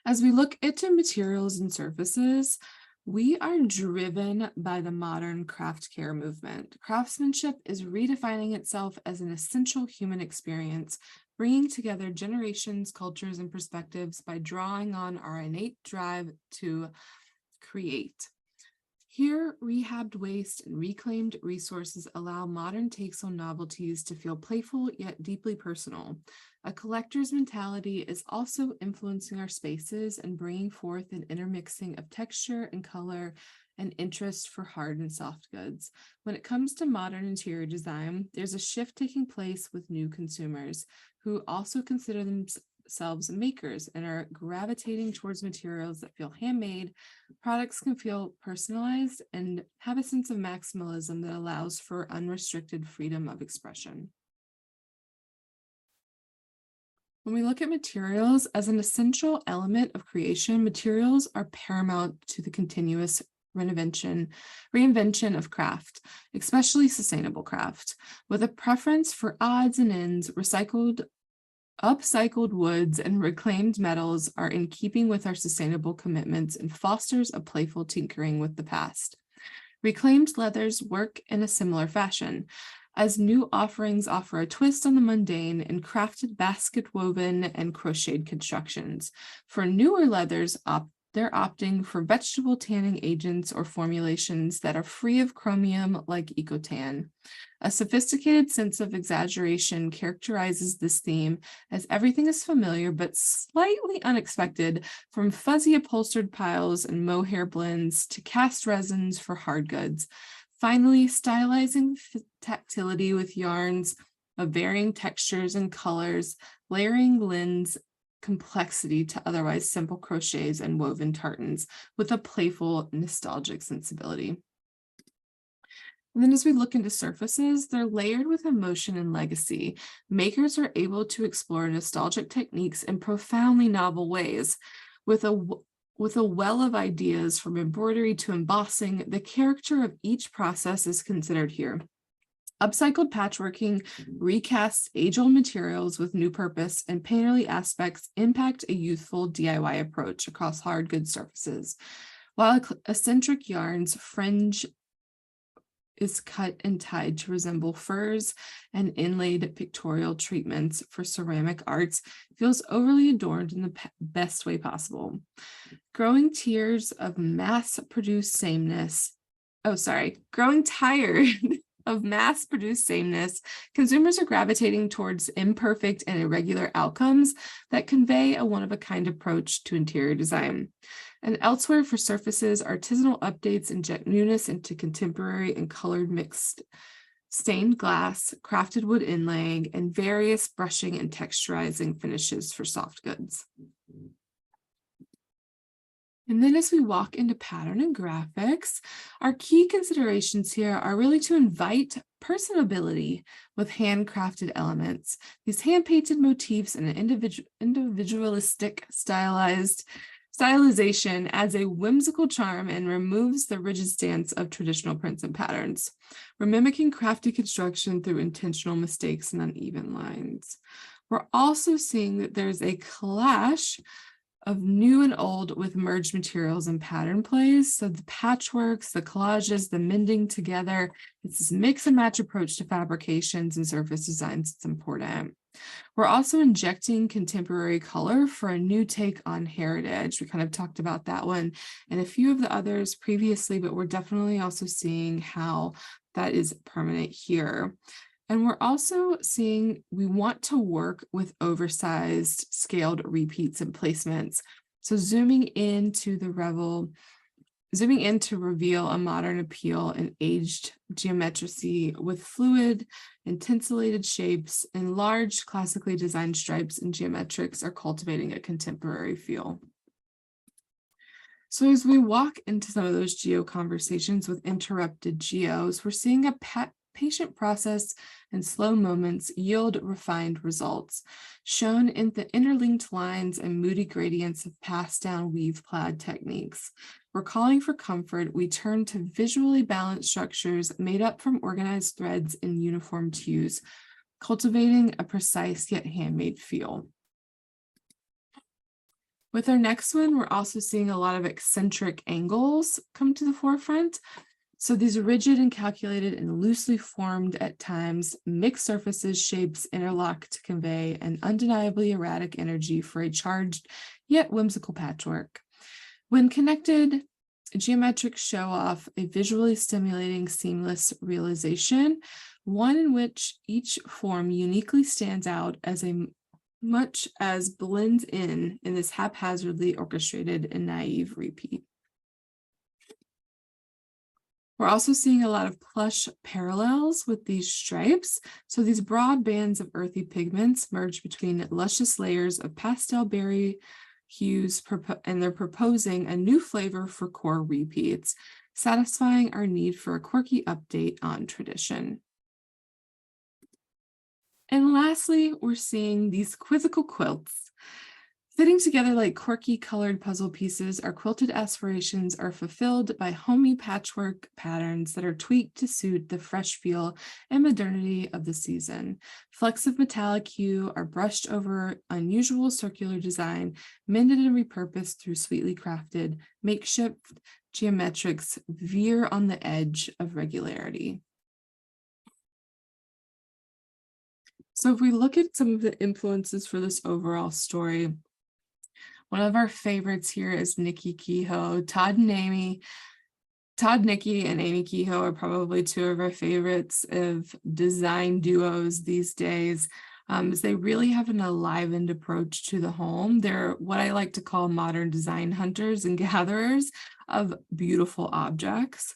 As we look into materials and surfaces, we are driven by the modern craft care movement. Craftsmanship is redefining itself as an essential human experience, bringing together generations, cultures, and perspectives by drawing on our innate drive to create. Here, rehabbed waste and reclaimed resources allow modern takes on novelties to feel playful yet deeply personal. A collector's mentality is also influencing our spaces and bringing forth an intermixing of texture and color and interest for hard and soft goods. When it comes to modern interior design, there's a shift taking place with new consumers who also consider themselves makers and are gravitating towards materials that feel handmade. Products can feel personalized and have a sense of maximalism that allows for unrestricted freedom of expression. When we look at materials as an essential element of creation, materials are paramount to the continuous reinvention of craft, especially sustainable craft. With a preference for odds and ends, upcycled woods and reclaimed metals are in keeping with our sustainable commitments and fosters a playful tinkering with the past. Reclaimed leathers work in a similar fashion, as new offerings offer a twist on the mundane and crafted basket woven and crocheted constructions. For newer leathers, they're opting for vegetable tanning agents or formulations that are free of chromium like Ecotan. A sophisticated sense of exaggeration characterizes this theme, as everything is familiar but slightly unexpected, from fuzzy upholstered piles and mohair blends to cast resins for hard goods. Finally, stylizing tactility with yarns of varying textures and colors, layering lends complexity to otherwise simple crochets and woven tartans with a playful, nostalgic sensibility. And then as we look into surfaces, they're layered with emotion and legacy. Makers are able to explore nostalgic techniques in profoundly novel ways. With a well of ideas from embroidery to embossing, the character of each process is considered here. Upcycled patchworking recasts age-old materials with new purpose, and painterly aspects impact a youthful DIY approach across hard goods surfaces. While eccentric yarns, fringe is cut and tied to resemble furs, and inlaid pictorial treatments for ceramic arts feels overly adorned in the best way possible. Growing tired of mass-produced sameness, consumers are gravitating towards imperfect and irregular outcomes that convey a one-of-a-kind approach to interior design. And elsewhere for surfaces, artisanal updates inject newness into contemporary and colored mixed stained glass, crafted wood inlaying, and various brushing and texturizing finishes for soft goods. And then as we walk into pattern and graphics, our key considerations here are really to invite personability with handcrafted elements. These hand-painted motifs and an individualistic stylization adds a whimsical charm and removes the rigid stance of traditional prints and patterns. We're mimicking crafty construction through intentional mistakes and uneven lines. We're also seeing that there's a clash of new and old with merged materials and pattern plays. So the patchworks, the collages, the mending together, it's this mix and match approach to fabrications and surface designs. It's important. We're also injecting contemporary color for a new take on heritage. We kind of talked about that one and a few of the others previously, but we're definitely also seeing how that is permanent here. And we're also seeing we want to work with oversized scaled repeats and placements. So zooming in to reveal a modern appeal in aged geometry with fluid and tinsellated shapes, and large classically designed stripes and geometrics are cultivating a contemporary feel. So as we walk into some of those geo conversations with interrupted geos, we're seeing a patient process and slow moments yield refined results, shown in the interlinked lines and moody gradients of passed down weave plaid techniques. We're calling for comfort, we turn to visually balanced structures made up from organized threads and uniform hues, cultivating a precise yet handmade feel. With our next one, we're also seeing a lot of eccentric angles come to the forefront. So these rigid and calculated and loosely formed at times, mixed surfaces, shapes interlock to convey an undeniably erratic energy for a charged yet whimsical patchwork. When connected, geometrics show off a visually stimulating, seamless realization, one in which each form uniquely stands out as much as blends in this haphazardly orchestrated and naive repeat. We're also seeing a lot of plush parallels with these stripes. So these broad bands of earthy pigments merge between luscious layers of pastel berry hues, and they're proposing a new flavor for core repeats, satisfying our need for a quirky update on tradition. And lastly, we're seeing these quizzical quilts. Fitting together like quirky colored puzzle pieces, our quilted aspirations are fulfilled by homey patchwork patterns that are tweaked to suit the fresh feel and modernity of the season. Flecks of metallic hue are brushed over unusual circular design, mended and repurposed through sweetly crafted makeshift geometrics veer on the edge of regularity. So if we look at some of the influences for this overall story, one of our favorites here is Nikki Kehoe. Todd, Nikki, and Amy Kehoe are probably two of our favorites of design duos these days, as they really have an enlivened approach to the home. They're what I like to call modern design hunters and gatherers of beautiful objects.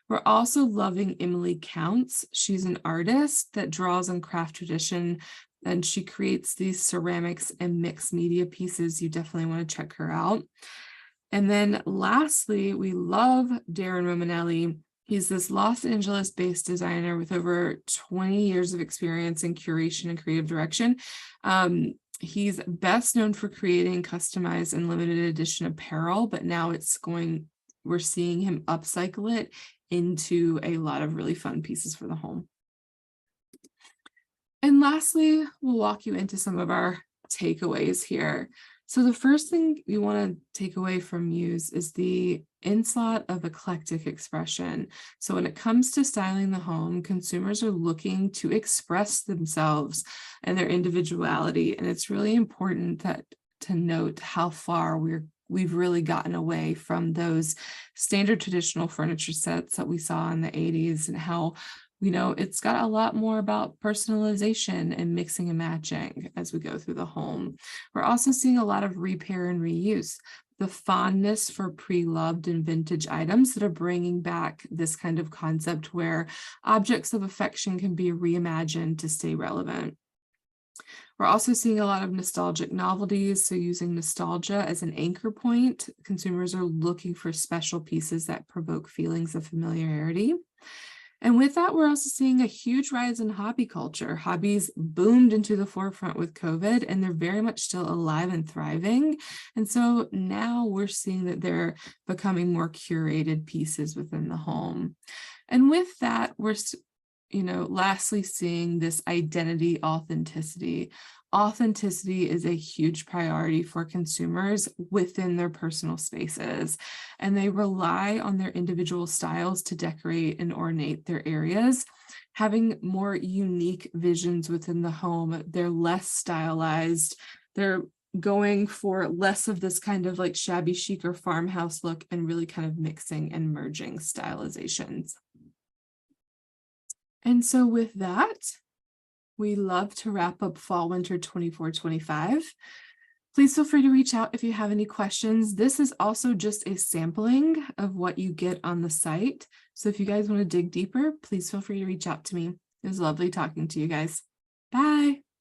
We're also loving Emily Counts. She's an artist that draws on craft tradition, and she creates these ceramics and mixed media pieces. You definitely want to check her out. And then lastly, we love Darren Romanelli. He's this Los Angeles-based designer with over 20 years of experience in curation and creative direction. He's best known for creating customized and limited edition apparel, but now we're seeing him upcycle it into a lot of really fun pieces for the home. And lastly, we'll walk you into some of our takeaways here. So the first thing you want to take away from Muse is the onslaught of eclectic expression. So when it comes to styling the home, consumers are looking to express themselves and their individuality. And it's really important to note how far we've really gotten away from those standard traditional furniture sets that we saw in the 80s, and how it's got a lot more about personalization and mixing and matching as we go through the home. We're also seeing a lot of repair and reuse, the fondness for pre-loved and vintage items that are bringing back this kind of concept where objects of affection can be reimagined to stay relevant. We're also seeing a lot of nostalgic novelties, so using nostalgia as an anchor point. Consumers are looking for special pieces that provoke feelings of familiarity. And with that, we're also seeing a huge rise in hobby culture. Hobbies boomed into the forefront with COVID, and they're very much still alive and thriving. And so now we're seeing that they're becoming more curated pieces within the home. And with that, we're lastly seeing this identity authenticity. Authenticity is a huge priority for consumers within their personal spaces, and they rely on their individual styles to decorate and ornate their areas. Having more unique visions within the home, they're less stylized. They're going for less of this kind of like shabby chic or farmhouse look, and really kind of mixing and merging stylizations. And so with that, we love to wrap up fall winter 24-25. Please feel free to reach out if you have any questions. This is also just a sampling of what you get on the site. So if you guys want to dig deeper, please feel free to reach out to me. It was lovely talking to you guys. Bye.